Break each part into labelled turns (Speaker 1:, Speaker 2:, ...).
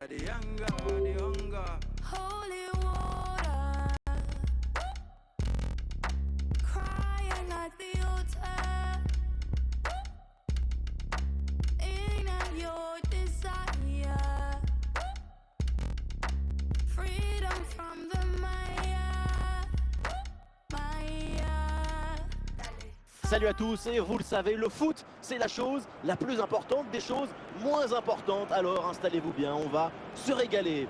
Speaker 1: Holy water, crying at the altar, in at your desire, freedom from the Maya.
Speaker 2: Salut à tous, et vous le savez, le foot, c'est la chose la plus importante des choses moins importantes. Alors installez-vous bien, on va se régaler.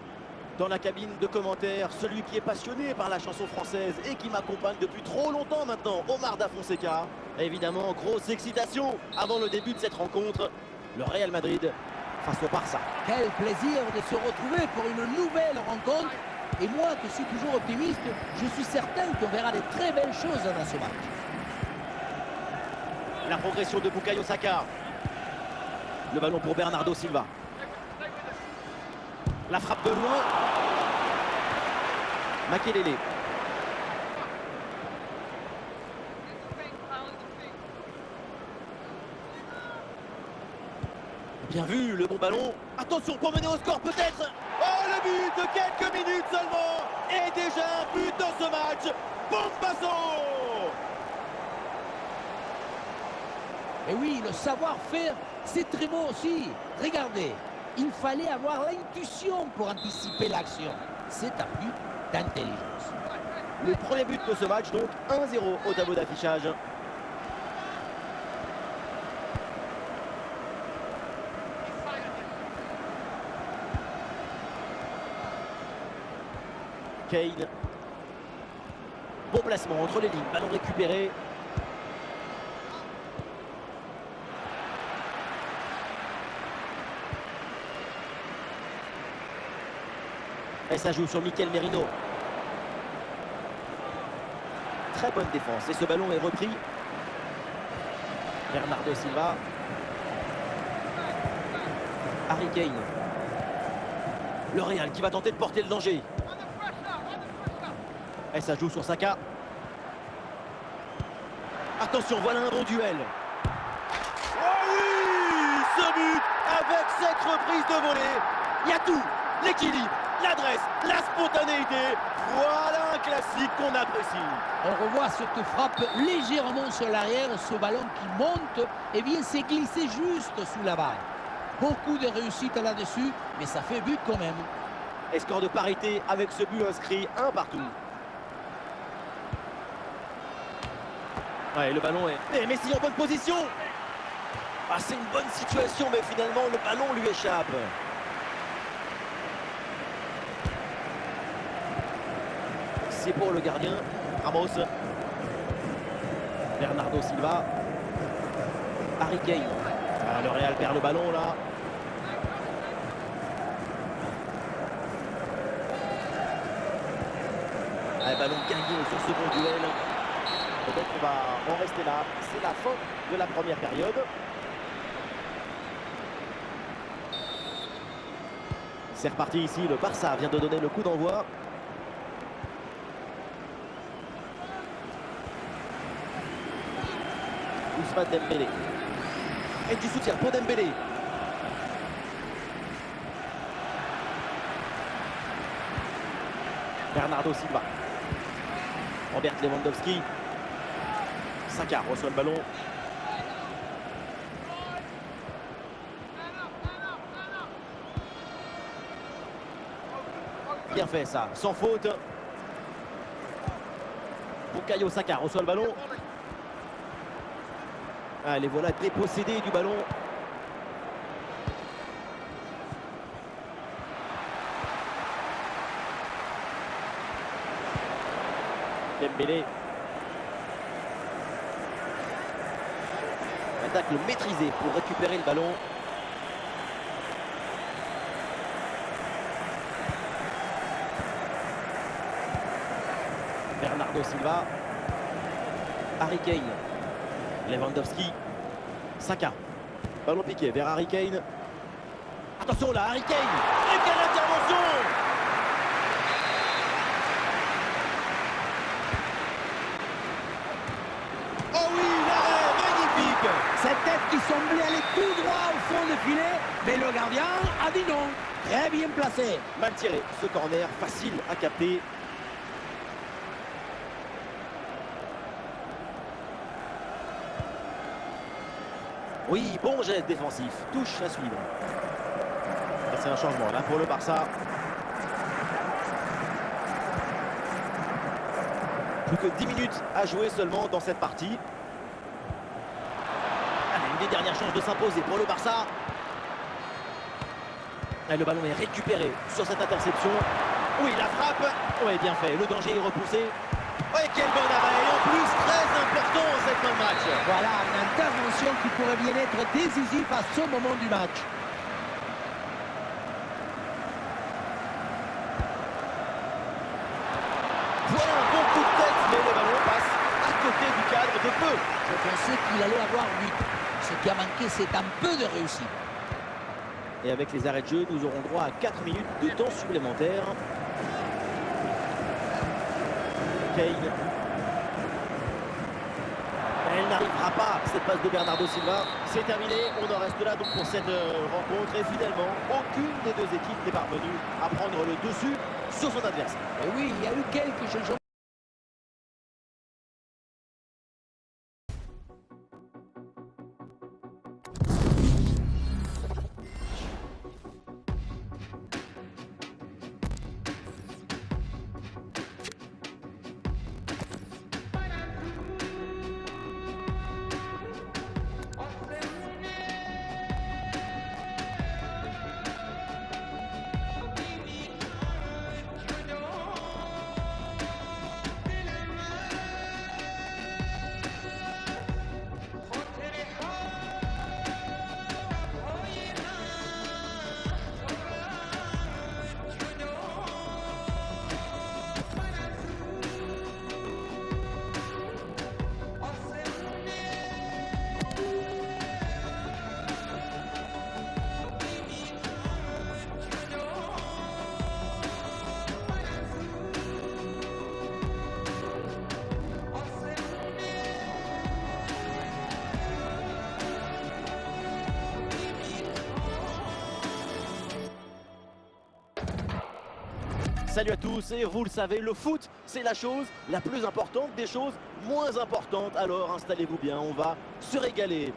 Speaker 2: Dans la cabine de commentaires, celui qui est passionné par la chanson française et qui m'accompagne depuis trop longtemps maintenant, Omar Da Fonseca. Évidemment, grosse excitation avant le début de cette rencontre. Le Real Madrid face au Barça.
Speaker 3: Quel plaisir de se retrouver pour une nouvelle rencontre. Et moi, qui suis toujours optimiste, je suis certain qu'on verra de très belles choses dans ce match.
Speaker 2: La progression de Bukayo Saka. Le ballon pour Bernardo Silva. La frappe de loin. Makelele. Bien vu, le bon ballon. Attention pour mener au score peut-être. Oh, le but de quelques minutes seulement. Et déjà un but dans ce match. Bombazo.
Speaker 3: Et oui, le savoir-faire, c'est très bon aussi. Regardez, il fallait avoir l'intuition pour anticiper l'action. C'est un but d'intelligence.
Speaker 2: Le premier but de ce match, donc 1-0 au tableau d'affichage. Kane. Bon placement entre les lignes, ballon récupéré. Et ça joue sur Mikel Merino. Très bonne défense. Et ce ballon est repris. Bernardo Silva. Harry Kane. Le Real qui va tenter de porter le danger. Et ça joue sur Saka. Attention, voilà un bon duel. Oh oui, ce but avec cette reprise de volée. Il y a tout, l'équilibre, l'adresse, la spontanéité. Voilà un classique qu'on apprécie.
Speaker 3: On revoit cette frappe légèrement sur l'arrière, ce ballon qui monte et vient se glisser juste sous la barre. Beaucoup de réussite là-dessus, mais ça fait but quand même.
Speaker 2: Et score de parité avec ce but inscrit, un partout. Ouais, le ballon est... Et Messi en bonne position. Ah, c'est une bonne situation, mais finalement, le ballon lui échappe. C'est pour le gardien, Ramos. Bernardo Silva. Harry Kane. Ah, le Real perd le ballon, là. Ah, ballon gagné sur ce bon duel. Donc on va en rester là. C'est la fin de la première période. C'est reparti ici. Le Barça vient de donner le coup d'envoi. Ousmane Dembélé. Et du soutien pour Dembélé. Bernardo Silva. Robert Lewandowski. Saka reçoit le ballon. Bien fait ça, sans faute. Bukayo Saka reçoit le ballon. Allez, voilà dépossédé du ballon. Dembélé. Attaque le maîtrisé pour récupérer le ballon. Bernardo Silva. Harry Kane. Lewandowski. Saka. Ballon piqué vers Harry Kane. Attention là, Harry Kane. Et quelle intervention! Oh oui, l'arrêt magnifique!
Speaker 3: Cette tête qui semblait aller tout droit au fond de filet, mais le gardien a dit non. Très bien placé.
Speaker 2: Mal tiré, ce corner facile à capter. Oui, bon geste défensif, touche à suivre. Et c'est un changement là pour le Barça. Plus que 10 minutes à jouer seulement dans cette partie. Allez, une des dernières chances de s'imposer pour le Barça. Et le ballon est récupéré sur cette interception. Oui, la frappe. Oui, bien fait. Le danger est repoussé. Oui, quel bon arrêt. Et en plus, très important cette fin de match.
Speaker 3: Voilà une intervention qui pourrait bien être décisive à ce moment du match.
Speaker 2: Voilà un bon coup de tête, mais le ballon passe à côté du cadre de peu.
Speaker 3: Je pensais qu'il allait avoir 8. Ce qui a manqué, c'est un peu de réussite.
Speaker 2: Et avec les arrêts de jeu, nous aurons droit à 4 minutes de temps supplémentaire. Kane. Elle n'arrivera pas, cette passe de Bernardo Silva. C'est terminé, on en reste là donc pour cette rencontre. Et finalement, aucune des deux équipes n'est parvenue à prendre le dessus sur son adversaire.
Speaker 3: Et oui, il y a eu quelques changements.
Speaker 2: Salut à tous, et vous le savez, le foot, c'est la chose la plus importante des choses moins importantes. Alors installez-vous bien, on va se régaler.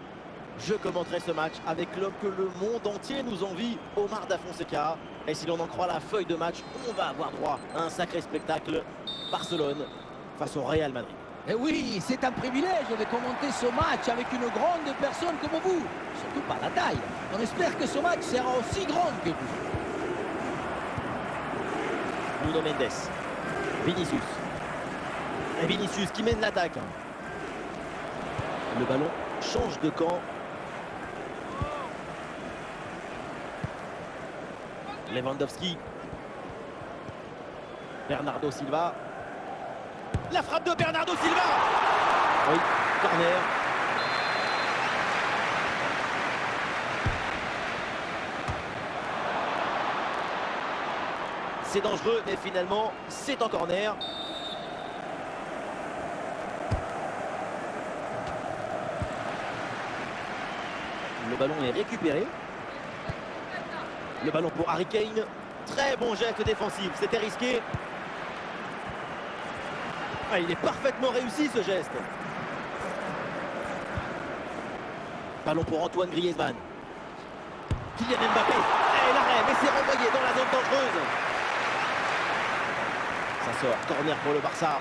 Speaker 2: Je commenterai ce match avec l'homme que le monde entier nous envie, Omar Da Fonseca. Et si l'on en croit la feuille de match, on va avoir droit à un sacré spectacle. Barcelone face au Real Madrid.
Speaker 3: Et oui, c'est un privilège de commenter ce match avec une grande personne comme vous. Surtout par la taille. On espère que ce match sera aussi grand que vous.
Speaker 2: Nuno Mendes, Vinicius. Et Vinicius qui mène l'attaque. Le ballon change de camp. Lewandowski. Bernardo Silva. La frappe de Bernardo Silva. Oui, corner. C'est dangereux, mais finalement, c'est en corner. Le ballon est récupéré. Le ballon pour Harry Kane. Très bon geste défensif, c'était risqué. Ah, il est parfaitement réussi ce geste. Ballon pour Antoine Griezmann. Kylian Mbappé. Et l'arrêt, mais c'est renvoyé dans la zone dangereuse. Ça sort, corner pour le Barça.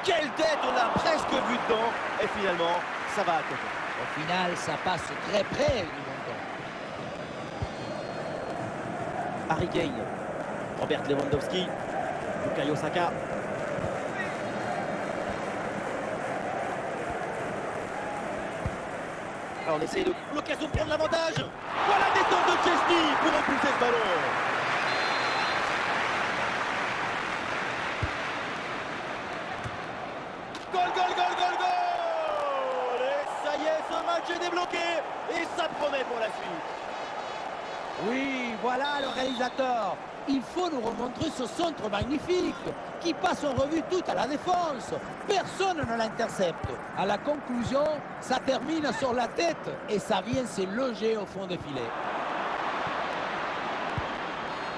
Speaker 2: Quelle tête, on a presque vu dedans. Et finalement, ça va à côté.
Speaker 3: Au final, ça passe très près du montant.
Speaker 2: Harry Kane, Robert Lewandowski, Bukayo Saka. Alors on essaie de l'occasion de prendre l'avantage. Voilà des temps de Chesney pour impulser ce ballon. Goal, goal, goal, goal, goal. Et ça y est, ce match est débloqué. Et ça promet pour la suite.
Speaker 3: Oui, voilà le réalisateur. Il faut nous remontrer ce centre magnifique qui passe en revue tout à la défense. Personne ne l'intercepte. À la conclusion, ça termine sur la tête et ça vient se loger au fond des filets.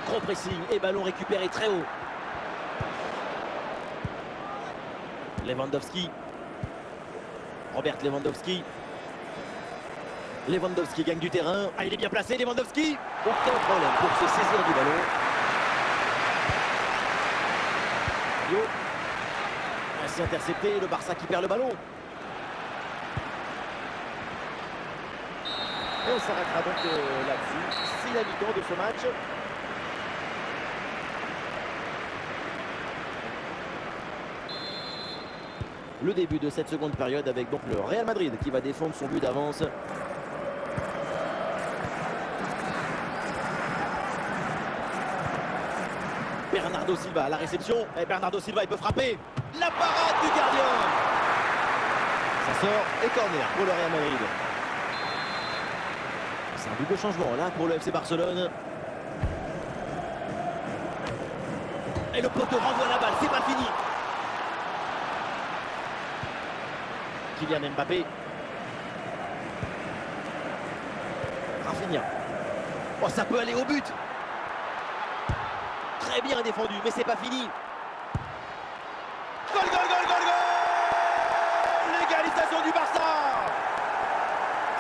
Speaker 2: Gros pressing et ballon récupéré très haut. Lewandowski. Robert Lewandowski. Lewandowski gagne du terrain. Ah, il est bien placé, Lewandowski. Aucun problème pour se saisir du ballon. Rabiot. Ainsi intercepté, le Barça qui perd le ballon. Et on s'arrêtera donc là-dessus. C'est la mi-temps de ce match. Le début de cette seconde période avec donc le Real Madrid qui va défendre son but d'avance. Bernardo Silva à la réception. Et Bernardo Silva, il peut frapper. La parade du gardien. Ça sort et corner pour le Real Madrid. C'est un double changement là pour le FC Barcelone. Et le poteau renvoie la balle, c'est pas fini. Kylian Mbappé. Rafinha. Oh, ça peut aller au but. Très bien défendu, mais c'est pas fini. Goal, goal, goal, goal, goal! L'égalisation du Barça.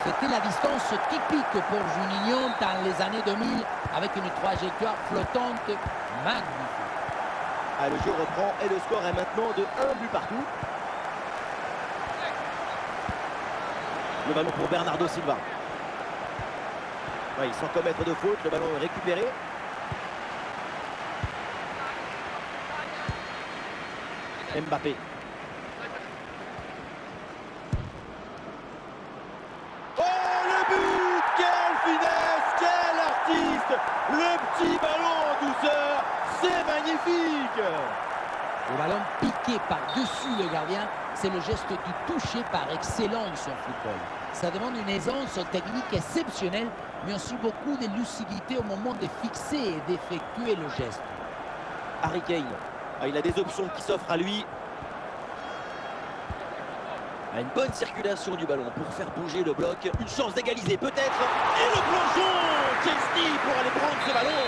Speaker 3: C'était la distance typique pour Juninho dans les années 2000 avec une trajectoire flottante magnifique.
Speaker 2: Ah, le jeu reprend et le score est maintenant de 1 but partout. Le ballon pour Bernardo Silva. Ouais, sans commettre de faute, le ballon est récupéré. Mbappé. Oh, le but! Quelle finesse! Quel artiste! Le petit ballon en douceur, c'est magnifique!
Speaker 3: Le ballon piqué par-dessus le gardien, c'est le geste du toucher par excellence en football. Ça demande une aisance technique exceptionnelle, mais aussi beaucoup de lucidité au moment de fixer et d'effectuer le geste.
Speaker 2: Harry Kane, ah, il a des options qui s'offrent à lui. Ah, une bonne circulation du ballon pour faire bouger le bloc. Une chance d'égaliser peut-être. Et le plongeon! Chesney pour aller prendre ce ballon.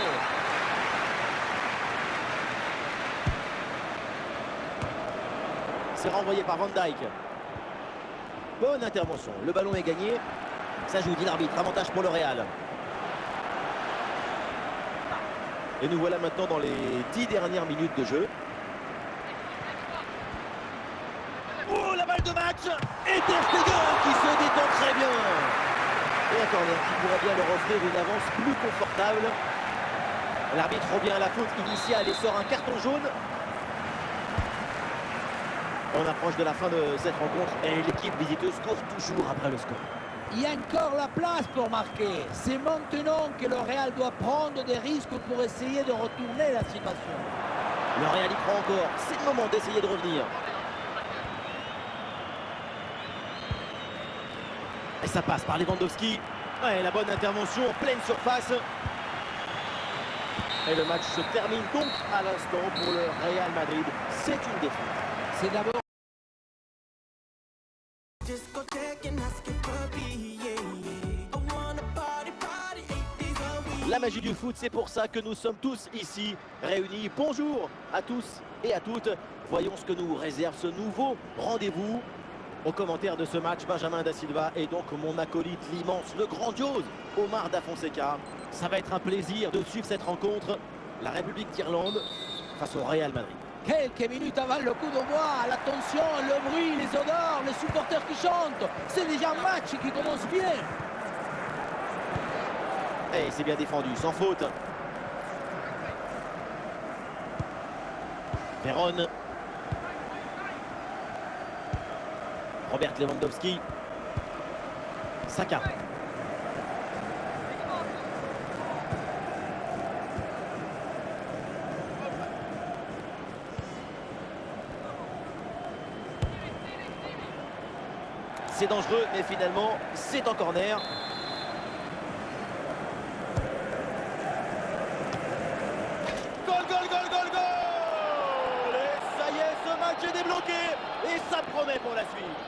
Speaker 2: C'est renvoyé par Van Dijk. Bonne intervention. Le ballon est gagné. Ça joue, dit l'arbitre. Avantage pour le Real. Et nous voilà maintenant dans les 10 dernières minutes de jeu. Oh, la balle de match! Et Ter Stegen qui se détend très bien. Et un corner qui pourrait bien leur offrir une avance plus confortable. L'arbitre revient à la faute initiale et sort un carton jaune. On approche de la fin de cette rencontre et l'équipe visiteuse court toujours après le score.
Speaker 3: Il y a encore la place pour marquer. C'est maintenant que le Real doit prendre des risques pour essayer de retourner la situation.
Speaker 2: Le Real y prend encore. C'est le moment d'essayer de revenir. Et ça passe par Lewandowski. Ouais, la bonne intervention en pleine surface. Et le match se termine donc à l'instant pour le Real Madrid. C'est une défaite.
Speaker 3: C'est d'abord
Speaker 2: la magie du foot, c'est pour ça que nous sommes tous ici réunis. Bonjour à tous et à toutes. Voyons ce que nous réserve ce nouveau rendez-vous. Au commentaire de ce match, Benjamin Da Silva et donc mon acolyte, l'immense, le grandiose Omar Da Fonseca. Ça va être un plaisir de suivre cette rencontre. La République d'Irlande face au Real Madrid.
Speaker 3: quelques minutes avant le coup d'envoi. L'attention, le bruit, les odeurs, les supporters qui chantent. C'est déjà un match qui commence bien.
Speaker 2: Et c'est bien défendu, sans faute. Veron. Robert Lewandowski. Saka. C'est dangereux, mais finalement, c'est en corner. goal! Et ça y est, ce match est débloqué et ça promet pour la suite.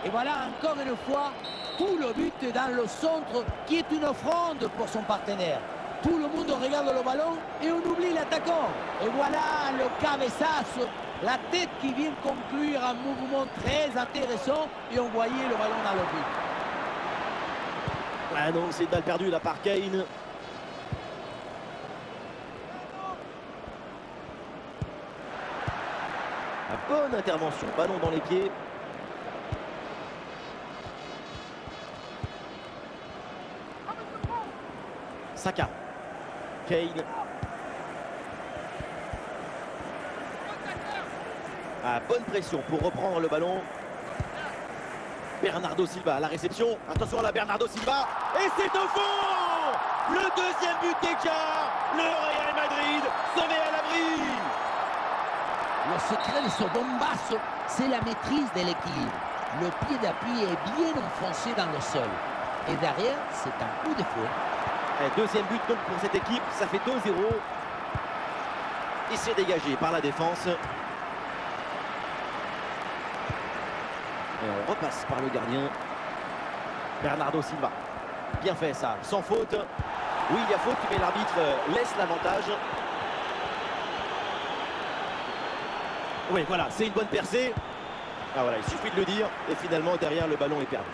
Speaker 3: Et voilà encore une fois, tout le but est dans le centre qui est une offrande pour son partenaire. Tout le monde regarde le ballon et on oublie l'attaquant. Et voilà le cabeçazo, la tête qui vient conclure un mouvement très intéressant et on voyait le ballon dans le but.
Speaker 2: Ah non, c'est une balle perdue là par Kane. La bonne intervention, ballon dans les pieds. Saka. Kane. Ah, bonne pression pour reprendre le ballon. Bernardo Silva à la réception. Attention à la Bernardo Silva. Et c'est au fond. Le deuxième but d'Écart. Le Real Madrid se met à l'abri.
Speaker 3: Le secret de ce bombasso, c'est la maîtrise de l'équilibre. Le pied d'appui est bien enfoncé dans le sol. Et derrière, c'est un coup de fouet.
Speaker 2: Deuxième but donc pour cette équipe. Ça fait 2-0. Et c'est dégagé par la défense. Et on repasse par le gardien. Bernardo Silva. Bien fait ça, sans faute. Oui, il y a faute, mais l'arbitre laisse l'avantage. Oui, voilà, c'est une bonne percée. Ah voilà, il suffit de le dire. Et finalement, derrière, le ballon est perdu.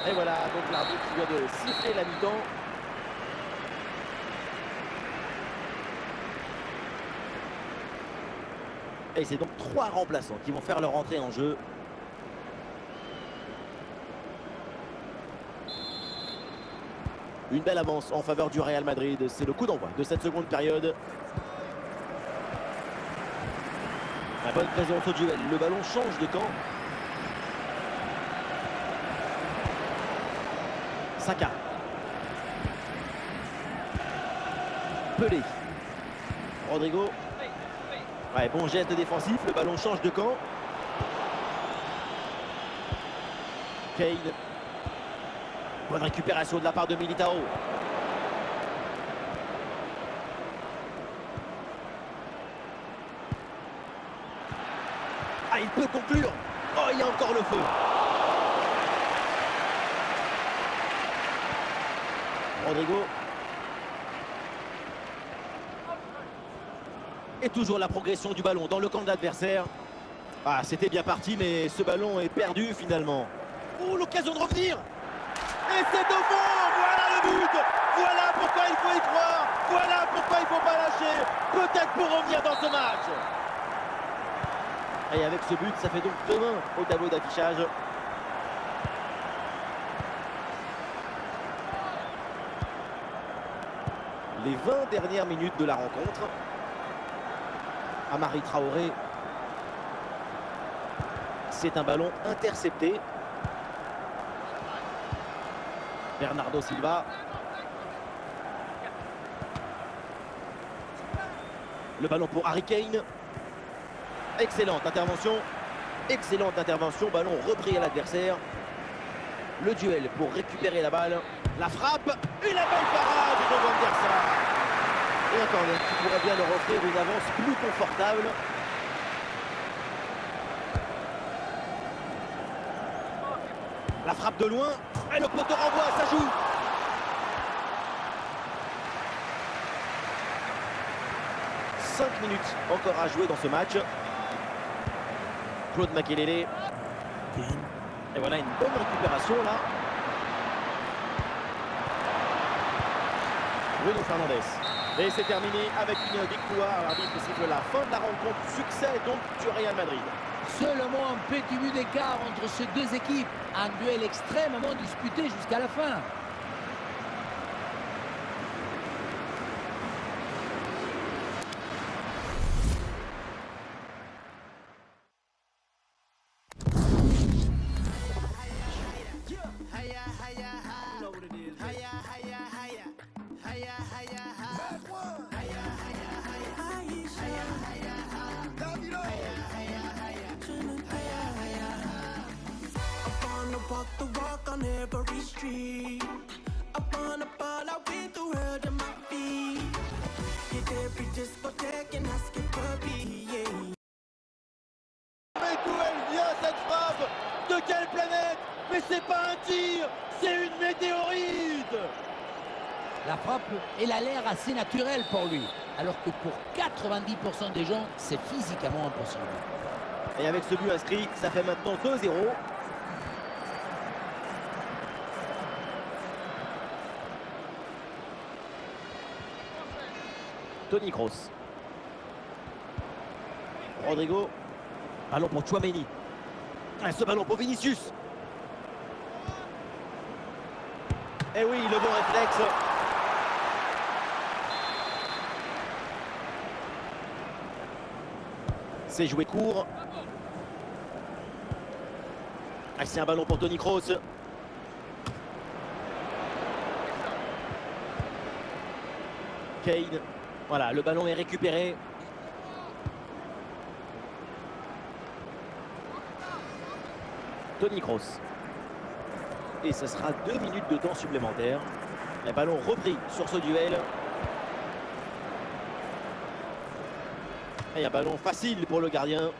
Speaker 2: Et voilà, donc l'arbitre vient de siffler la mi-temps. Et c'est donc 3 remplaçants qui vont faire leur entrée en jeu. Une belle avance en faveur du Real Madrid. C'est le coup d'envoi de cette seconde période. La bonne présence au duel. Le ballon change de camp. Saka. Pelé. Rodrigo. Ouais, bon geste défensif, le ballon change de camp. Kane. Bonne récupération de la part de Militao. Ah, il peut conclure. Oh, il y a encore le feu. Rodrigo. Et toujours la progression du ballon dans le camp de l'adversaire. Ah, c'était bien parti, mais ce ballon est perdu finalement. Oh, l'occasion de revenir. Et c'est au fond. Voilà le but. Voilà pourquoi il faut y croire. Voilà pourquoi il ne faut pas lâcher. Peut-être pour revenir dans ce match. Et avec ce but, ça fait donc 2-1 au tableau d'affichage. Les 20 dernières minutes de la rencontre. Amari Traoré. C'est un ballon intercepté. Bernardo Silva. Le ballon pour Harry Kane. Excellente intervention. Excellente intervention. Ballon repris à l'adversaire. Le duel pour récupérer la balle. La frappe. Et la belle parade de Van der Sar. Et un corner qui pourrait bien leur offrir une avance plus confortable. La frappe de loin. Et le poteau renvoie, ça joue. « 5 minutes encore à jouer dans ce match. » Claude Makelele. Et voilà une bonne récupération là. Bruno Fernandes. Et c'est terminé avec une victoire. L'arbitre siffle la fin de la rencontre. Succès donc du Real Madrid.
Speaker 3: Seulement un petit but d'écart entre ces deux équipes. Un duel extrêmement disputé jusqu'à la fin.
Speaker 4: Walk the walk, I'll never reach
Speaker 2: Mais c'est pas un tir, c'est une météorite.
Speaker 3: La frappe, elle a l'air assez naturelle pour lui, alors que pour 90% des gens, c'est physiquement impossible.
Speaker 2: Et avec ce but inscrit, ça fait maintenant 2-0. Toni Kroos. Rodrigo. Ballon pour Tchouaméni. Ah, ce ballon pour Vinicius. Et oui, le bon réflexe. C'est joué court. Ah, c'est un ballon pour Toni Kroos. Kane. Voilà, le ballon est récupéré. Toni Kroos. Et ce sera 2 minutes de temps supplémentaire. Le ballon repris sur ce duel. Et un ballon facile pour le gardien.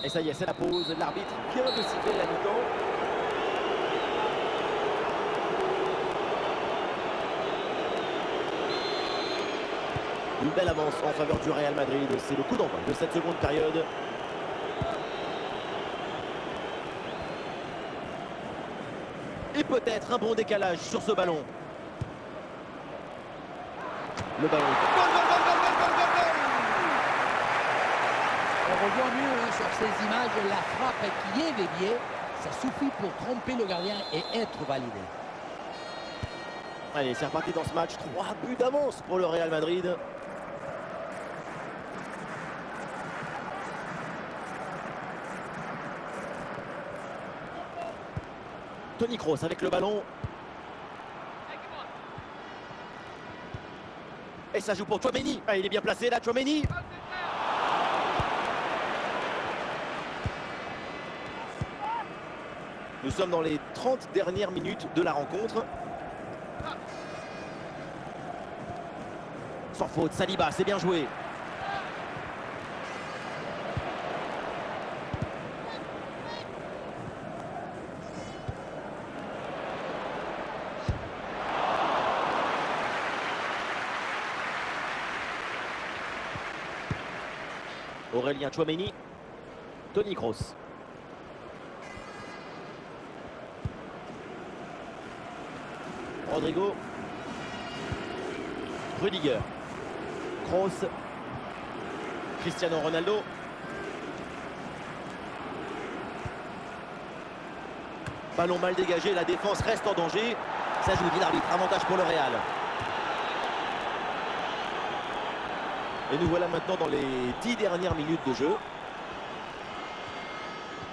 Speaker 2: Et ça y est, c'est la pause. L'arbitre vient de siffler la mi-temps. Une belle avance en faveur du Real Madrid. C'est le coup d'envoi de cette seconde période. Et peut-être un bon décalage sur ce ballon. Le ballon. Goal, goal, goal, goal, goal, goal, goal, goal.
Speaker 3: On revoit mieux sur ces images la frappe qui est déviée. Ça suffit pour tromper le gardien et être validé.
Speaker 2: Allez, c'est reparti dans ce match. 3 buts d'avance pour le Real Madrid. Toni Kroos avec le ballon. Et ça joue pour Tchouaméni. Ah, il est bien placé là, Tchouaméni. Nous sommes dans les 30 dernières minutes de la rencontre. Sans faute, Saliba, c'est bien joué. Aurélien Tchouaméni. Toni Kroos. Rodrigo. Rudiger. Kroos. Cristiano Ronaldo. Ballon mal dégagé, la défense reste en danger. Ça joue, dit l'arbitre, avantage pour le Real. Et nous voilà maintenant dans les 10 dernières minutes de jeu.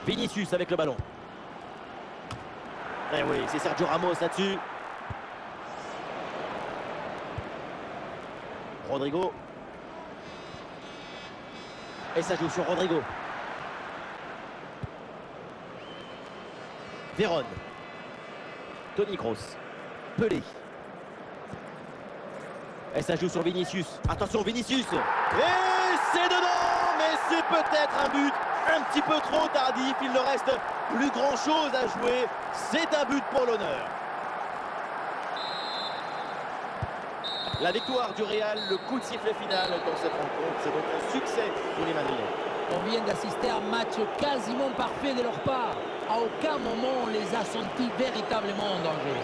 Speaker 2: Vinicius avec le ballon. Eh oui, c'est Sergio Ramos là-dessus. Rodrigo. Et ça joue sur Rodrigo. Vérone. Toni Kroos. Pelé. Et ça joue sur Vinicius. Attention Vinicius. Et c'est dedans. Mais c'est peut-être un but un petit peu trop tardif. Il ne reste plus grand chose à jouer. C'est un but pour l'honneur. La victoire du Real, le coup de sifflet final dans cette rencontre. C'est donc un succès pour les Madrilènes.
Speaker 3: On vient d'assister à un match quasiment parfait de leur part. À aucun moment on les a sentis véritablement en danger.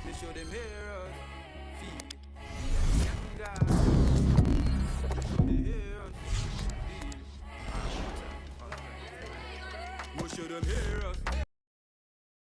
Speaker 4: They show them heroes, feed young guys. They show the heroes, feed. We'll show them heroes.